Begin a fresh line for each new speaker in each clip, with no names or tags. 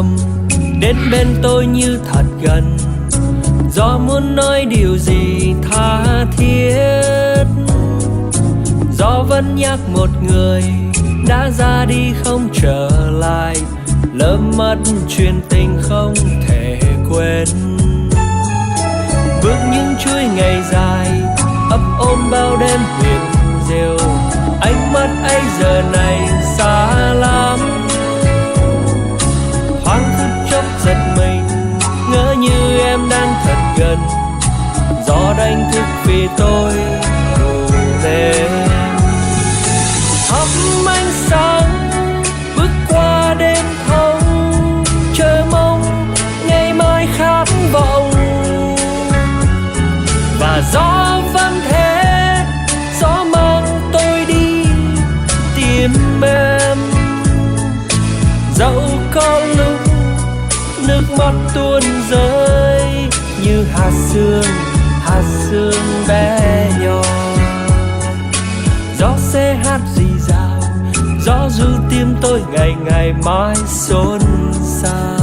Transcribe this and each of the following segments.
thầm đến bên tôi như thật gần, gió muốn nói điều gì tha thiết. Gió vẫn nhắc một người đã ra đi không trở lại, lỡ mất chuyện tình không thể quên. Bước những chuỗi ngày dài ấp ôm bao đêm huyền diệu, ánh mắt ấy giờ này xa lắm. Thoáng phút chốc giật mình, ngỡ như em đang thật gần, gió đánh thức vì tôi ngủ đêm. Thắp ánh sáng bước qua đêm thông, chờ mong ngày mai khát vọng. Và gió vẫn thế, gió mang tôi đi tìm em. Dẫu có lúc nước mắt tuôn rơi như hạt sương bé nhỏ. Gió sẽ hát rì rào, gió ru tim tôi ngày ngày mãi xôn xao.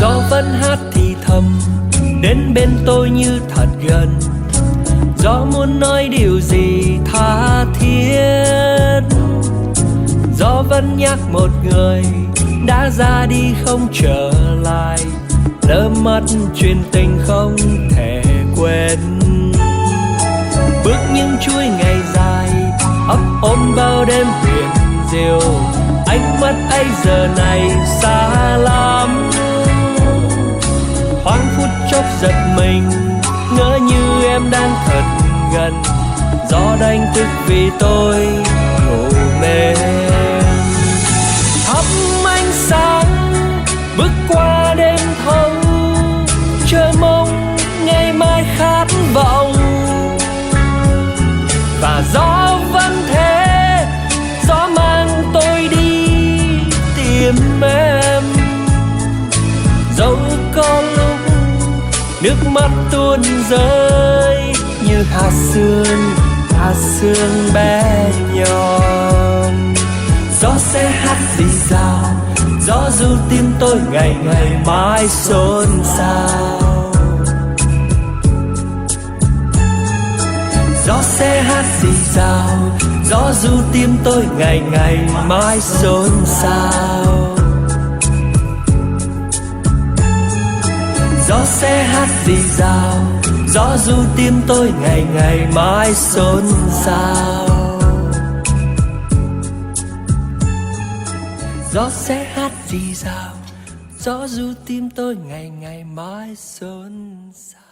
Gió vẫn hát thì thầm đến bên tôi như thật gần, gió muốn nói điều gì tha thiết. Gió vẫn nhắc một người đã ra đi không trở lại, lỡ mất chuyện tình không thể quên. Bước những chuỗi ngày dài ấp ôm bao đêm huyền diệu, ánh mắt ấy giờ này xa lắm. Thoáng phút chốc giật mình, ngỡ như em đang thật gần, gió đánh thức vì tôi ngủ mê. Thắp ánh sáng bước qua đêm thông, chờ mong ngày mai khát vọng. Và gió vẫn thế, gió mang tôi đi tìm em. Dẫu có lúc nước mắt tuôn rơi như hạt sương bé nhỏ. Gió sẽ hát rì rào, gió ru tim tôi ngày ngày mãi xôn xao. Gió sẽ hát rì rào, gió ru tim tôi ngày ngày mãi xôn xao. Gió sẽ hát rì rào, gió ru tim tôi ngày ngày mãi xôn xao. Gió sẽ hát rì rào, gió ru tim tôi ngày ngày mãi xôn xao.